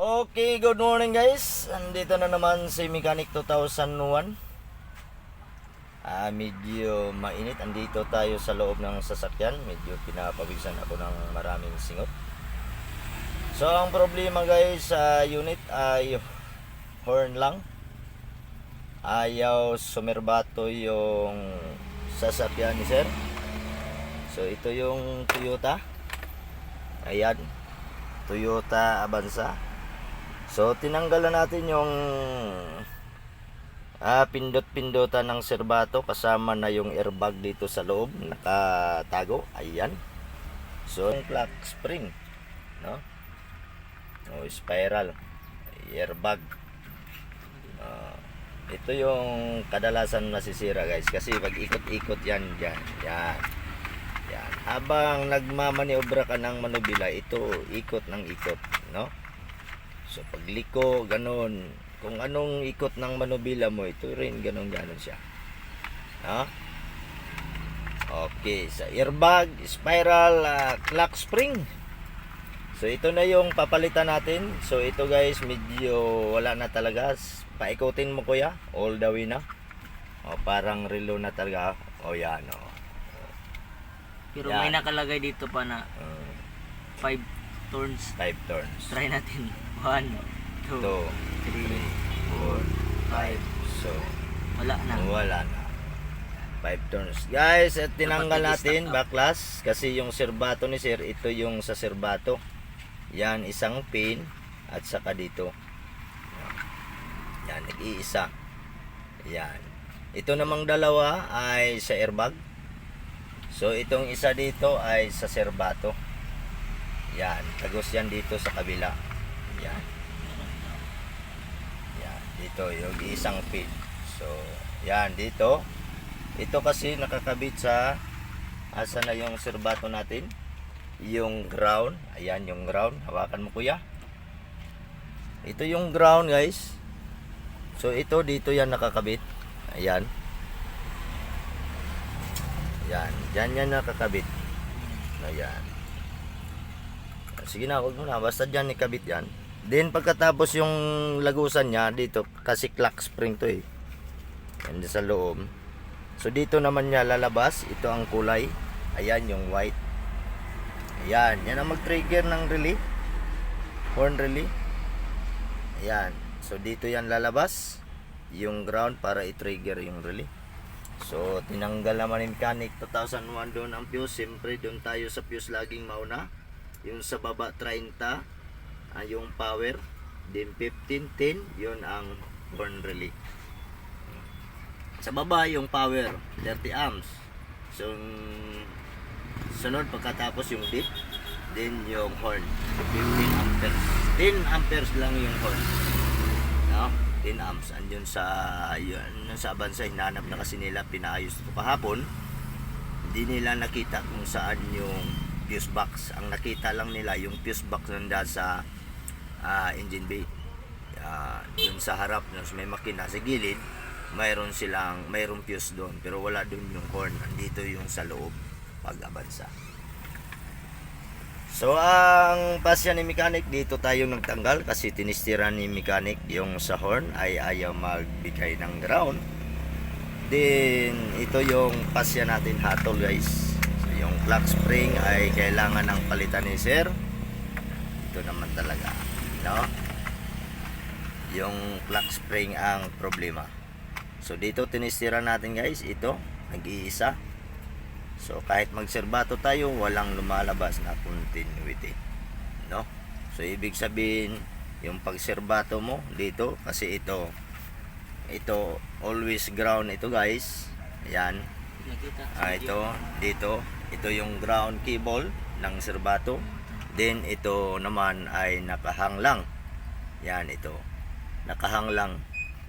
Okay, good morning guys. Andito na naman si Mechanic 2001. Medyo mainit. Andito tayo sa loob ng sasakyan. Medyo pinapawisan ako ng maraming singot. So, ang problema guys sa unit ay horn lang. Ayaw sumerbato yung sasakyan ni sir. So, ito yung Toyota. Ayan. Toyota Avanza. So, tinanggalan natin yung pindot-pindotan ng serbato kasama na yung airbag dito sa loob, nakatago. Ayan. So, yung clock spring, no? O, spiral, airbag. Ito yung kadalasan nasisira guys, kasi pag ikot-ikot yan, yan. Habang nagmamaniobra ka ng manubila, ito ikot ng ikot, no? So pagliko, ganon. Kung anong ikot ng manubila mo, ito rin ganon siya. Ha? Okay, sa airbag, spiral, clock spring. So ito na yung papalitan natin. So ito guys, medyo wala na talaga. Paikutin mo kuya, all the way na. O, parang relo na talaga. O yan, o. Pero Yan. may nakalagay dito pa na 5 turns. 5 turns. Try natin. 1, 2, 3, 4, 5. So, Wala na. wala na. 5 turns. Guys, at tinanggal natin backlash kasi yung serbato ni sir, ito yung sa serbato. Yan, isang pin at saka dito. Yan, nag-iisa. Yan. Ito namang dalawa ay sa airbag. So, itong isa dito ay sa serbato. Yan, tagos yan dito sa kabila. Yan. Yan, dito yung isang pin. So, yan dito. Ito kasi nakakabit sa asa na yung serbato natin. Yung ground. Ayan yung ground. Hawakan mo kuya. Ito yung ground guys. So, ito dito yan nakakabit. Ayan. Yan nakakabit. Ayan. Sige na, huwag mo na. Basta dyan ikabit yan. Then pagkatapos yung lagusan niya dito, kasi clock spring to eh. Yan sa loob. So dito naman niya lalabas. Ito ang kulay. Ayan yung white. Ayan. Yan ang mag-trigger ng relay. Horn relay. Ayan. So dito yan lalabas. Yung ground para i-trigger yung relay. So, tinanggal naman ni Mechanic 2001 doon ang fuse. Siyempre, doon tayo sa fuse laging mauna. Yung sa baba 30, yung power. Then 15, 10, yun ang horn relay. Sa baba, yung power, 30 amps. So, sunod pagkatapos yung dip. Then yung horn, 15 amperes. 10 amperes lang yung horn. No? 10 amps. Andun sa Avanza, hinanap na kasi nila, pinaayos ito kahapon. Hindi nila nakita kung saan yung fuse box. Ang nakita lang nila yung fuse box nanda sa engine bay. Yung sa harap, yung may makina sa gilid, mayroon fuse doon, pero wala doon yung horn. Andito yung sa loob pag Avanza. So, ang pasya ni Mechanic, dito tayo nagtanggal kasi tinistira ni Mechanic yung sa horn ay ayaw magbigay ng ground. Then, ito yung pasya natin hatol guys. So, yung clock spring ay kailangan ng palitan ni sir. Ito naman talaga, no? Yung clock spring ang problema. So, dito tinistira natin guys, ito, nag-iisa. So kahit magserbato tayo, walang lumalabas na continuity, no? So ibig sabihin, yung pagserbato mo dito, kasi ito always ground ito guys. Ayan. Ito yung ground cable ng serbato. Then ito naman ay nakahang lang. Yan, ito nakahang lang.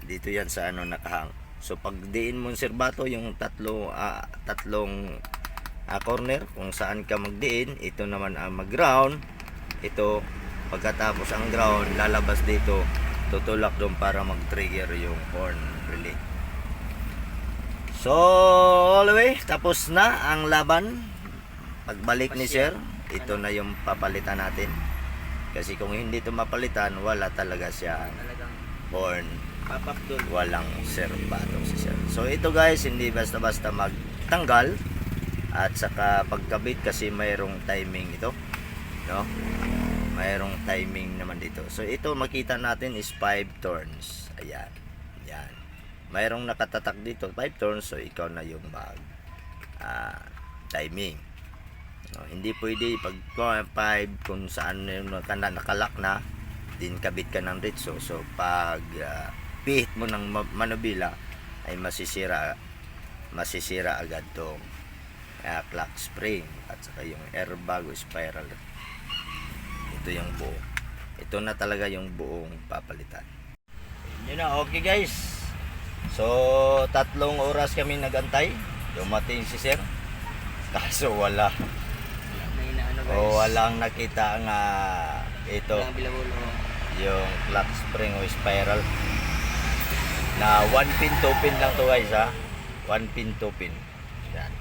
Dito yan sa nakahang. So pag diin mo yung serbato, yung tatlong corner kung saan ka magdiin, ito naman ang mag-ground. Ito, pagkatapos ang ground, lalabas dito, tutulak doon para mag-trigger yung horn relay. So, all the way, tapos na ang laban. Pagbalik ni sir, ito na yung papalitan natin. Kasi kung hindi ito mapalitan, wala talaga siya Talagang horn. papapdol. Walang serbato si sir. So ito guys, hindi basta-basta magtanggal at saka pagkabit kasi mayroong timing ito, no? Mayroong timing naman dito. So ito makita natin is 5 turns. Ayan. Yan. Mayroong nakatatak dito 5 turns, so ikaw na yung mag timing. No, hindi pwede pag 5 kung saan yung nakalak na din kabit ka ng ritso. So pag pihit mo ng manubila ay masisira agad tong clock spring at saka yung airbag o spiral. Ito yung buo. Ito na talaga yung buong papalitan. Yun na, okay guys. So 3 oras kami nagantay. Dumating si sir. Kaso wala. May na ano guys. Walang nakita nga ito. Walang bilabulo. Yung clock spring o spiral na 1 pin 2 pin lang to guys ha. 1 pin 2 pin. Yan.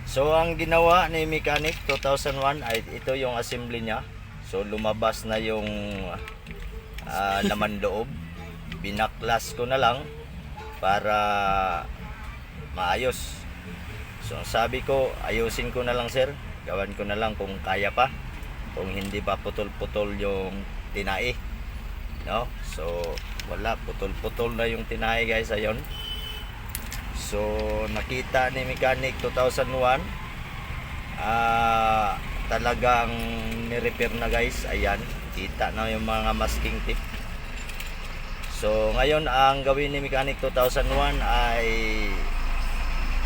So ang ginawa ni mechanic 2001 ay ito yung assembly niya. So lumabas na yung laman loob. Binaklas ko na lang para maayos. So sabi ko ayusin ko na lang sir. Gawan ko na lang kung kaya pa. Kung hindi pa putol-putol yung tinai. No? So wala, putol-putol na yung tinai guys, ayon. So nakita ni mechanic 2001 talagang ni-repair na guys. Ayan, kita na yung mga masking tip. So ngayon ang gawin ni mechanic 2001 ay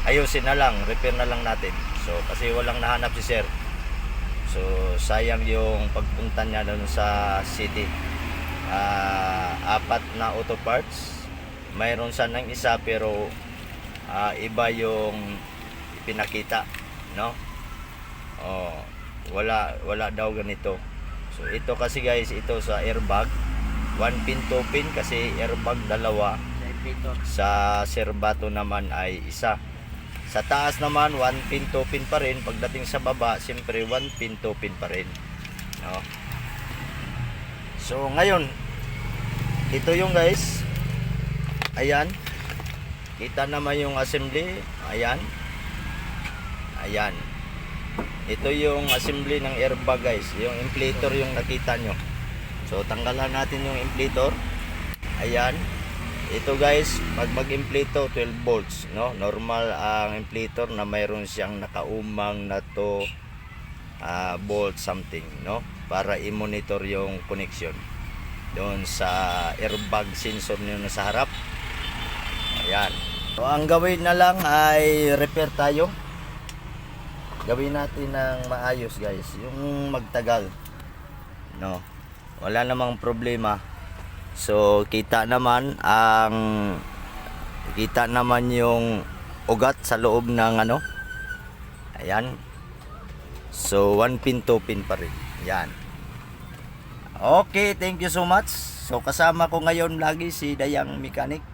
ayusin na lang, repair na lang natin. So kasi walang nahanap si sir. So sayang yung pagpunta niya doon sa city. 4 na auto parts. Mayroon sanang isa pero iba yung pinakita, no? Wala daw ganito. So ito kasi guys, ito sa airbag 1 pin 2 pin kasi airbag dalawa, Sa inflator. sa serbato naman ay isa. Sa taas naman 1 pin 2 pin pa rin. Pagdating sa baba siyempre 1 pin 2 pin pa rin, no? So ngayon ito yung guys, ayan, kita naman yung assembly. Ayan, ito yung assembly ng airbag guys. Yung inflator yung nakita nyo. So tanggalan natin yung inflator. Ayan, ito guys, pag mag-inflator 12 volts, no? Normal ang inflator na mayroon siyang nakaumang na to volt something, no? Para i-monitor yung connection doon sa airbag sensor nyo na sa harap. Ayan. So ang gawin na lang ay repair tayo. Gawin natin ng maayos guys, yung magtagal, no? Wala namang problema. So kita naman yung ugat sa loob ng ano. Ayan. So 1 pin 2 pin pa rin. Yan. Okay, thank you so much. So kasama ko ngayon lagi si Dayang Mechanic.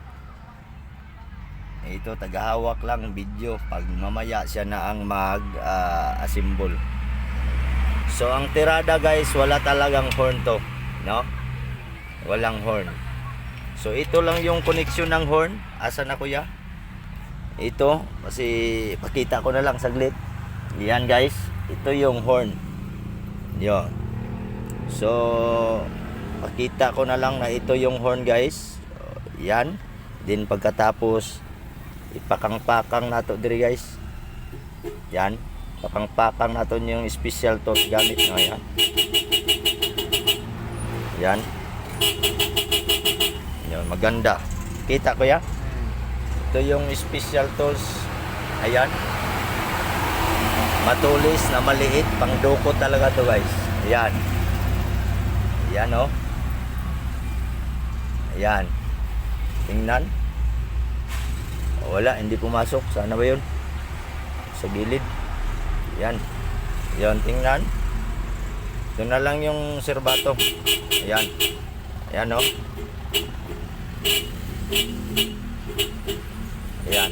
Ito, tagahawak lang video. Pag mamaya siya na ang mag-assemble. So ang tirada guys, wala talagang horn to, no? Walang horn. So ito lang yung connection ng horn. Asa na kuya? Ito, kasi pakita ko na lang saglit. Yan guys, ito yung horn. Yan. So pakita ko na lang na ito yung horn guys. Yan. Then pagkatapos ipakang-pakang nato diri guys. Yan. Pakang-pakang nato yung special tools gamit no, yan. Yan. Yan, maganda. Kita ko ya? Ito yung special tools. Ayan. Matulis na maliit, pangdukot talaga to guys. Ayan. Ayan oh. Ayan. Tingnan. Wala, hindi pumasok. Sana ba yun? Sa gilid. Ayan. Ayan, tingnan. Ito na lang yung serbato. Ayan. Ayan oh. Ayan.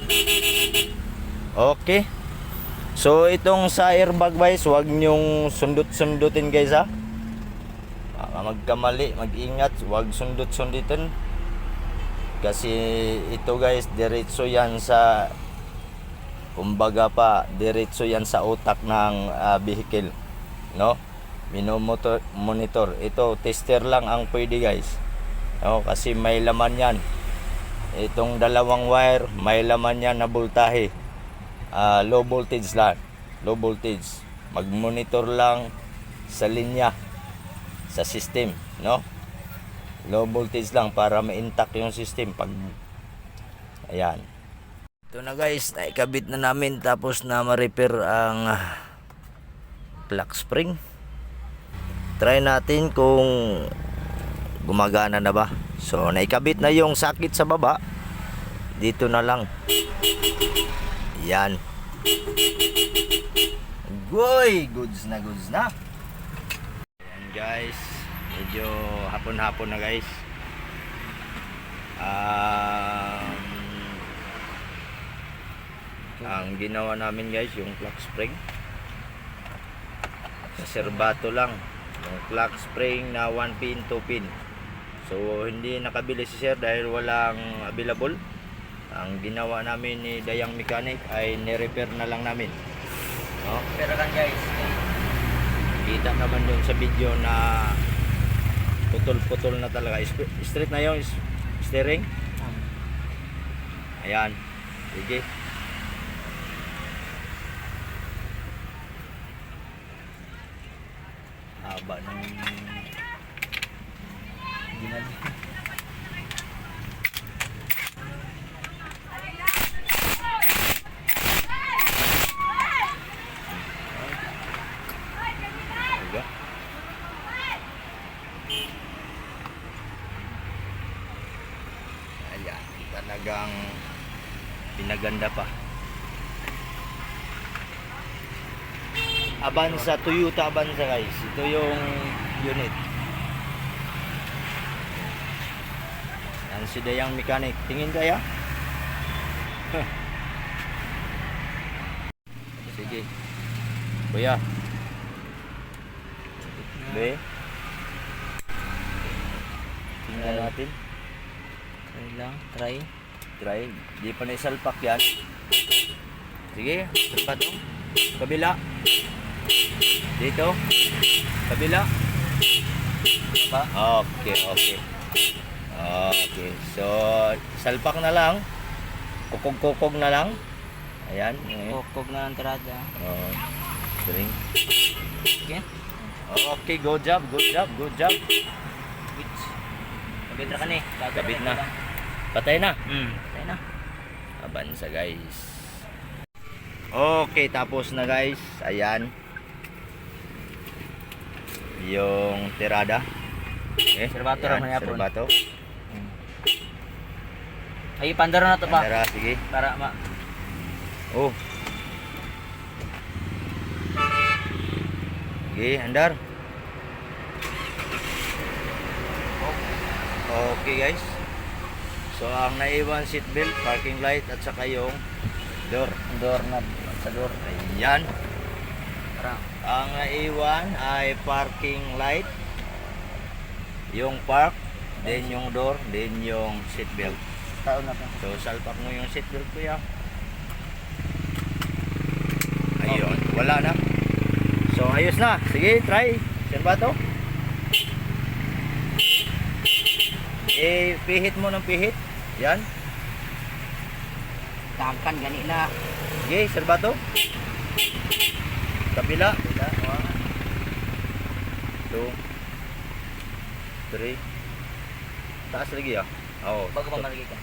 Okay. So itong sa airbag guys, huwag nyong sundut-sundutin guys ha. magkamali, mag-ingat, huwag sundot-sunditin. Kasi ito guys, diretso yan sa, kumbaga pa, diretso yan sa utak ng vehicle, no? Monitor. Ito, tester lang ang pwede guys. No? Kasi may laman yan. Itong dalawang wire, may laman yan na voltahe. Low voltage lang. Low voltage. Mag-monitor lang sa linya, sa system, no? Low voltage lang para ma-intact yung system pag ayan. Ito na guys, naikabit na namin tapos na ma-repair ang clock spring. Try natin kung gumagana na ba. So naikabit na yung sakit sa baba. Dito na lang. Yan. Goy, goods na goods na. Ayan guys, medyo hapon-hapon na guys. Ang ginawa namin guys, yung clock spring sa serbato lang, yung clock spring na 1 pin, 2 pin. So hindi nakabili si sir dahil walang available. Ang ginawa namin ni Dayang Mechanic ay ni-repair na lang namin, no? Pero kan guys. Kita naman dun sa video na putol-putol na talaga. Straight na yung steering. Ayan. Sige. Haba ng ayan, talagang pinaganda pa. Avanza, Toyota Avanza guys. Ito yung unit. Yan si Dayang Mechanic. Tingin kaya? Sige. Kuya. Be. Tingnan natin. Try lang, try. Try. Di pa na isalpak yan. Sige. Salpak to. Kabila. Dito. Kabila. Pa? Okay, okay. Okay. So, salpak na lang. Kukog-kukog na lang. Ayan. Kukog na ang tirada. String. Okay. Okay, good job, good job, good job. Which? Kabit na ka ni. Kabit na. Patay na. Patay na. Avanza guys. Okay, tapos na guys. Ayan. Yung tirada. Serbato Ayan, raman yapon. serbato. Ay, pandaro na to pa. Tara, sige. Para ma... Oh. Sige, andar. Okay guys. So ang naiwan seatbelt, parking light at saka yung door. Door na sa door. Ayan. Para Ang naiwan ay parking light, yung park, then yung door, then yung seatbelt. taon na pa. So salpak mo yung seatbelt kuya. Ayun, wala na. So ayos na. Sige, try. Saan ba to? Pihit mo ng pihit. Yan. Tangkan gani na. Sige, saan ba to? Kabila. 2 3 taas lagi ah. Oo. Bago pa malagi ka.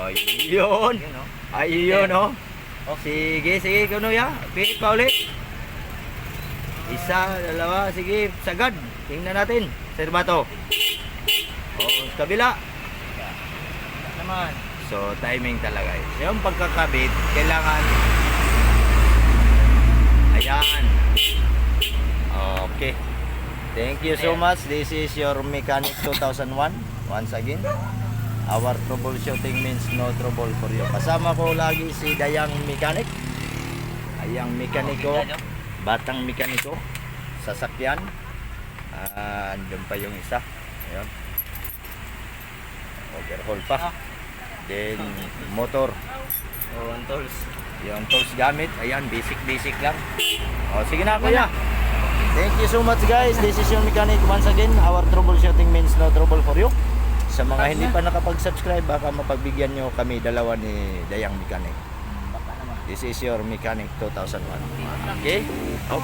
Ayun. Yun, no? Ayun, oh. Sige, sige, kuno ya. Pihit pa ulit. Isa, dalawa, sige, sagad. Tingnan natin. Sir ba to? Kabila. Naman. So, timing talaga. Yung pagkakabit, kailangan ayan. Okay. Thank you so much. This is your Mechanic 2001. Once again, our troubleshooting means no trouble for you. Kasama ko lagi si Dayang Mechanic. Ayang mekaniko, batang mekaniko, sasakyan. Andun pa yung isa. Ayun. Overhaul pa. Then motor. Oh, ang tools. Yung tools gamit. Ayan, basic lang. O, sige na kuya. Thank you so much guys. This is your mechanic once again. Our troubleshooting means no trouble for you. Sa mga hindi pa nakapag-subscribe, baka mapagbigyan nyo kami dalawa ni Dayang Mechanic. Baka naman. This is your mechanic 2001. Okay? Oh.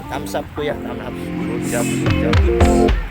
Thumbs up kuya. Thumbs up. Good job. Good job.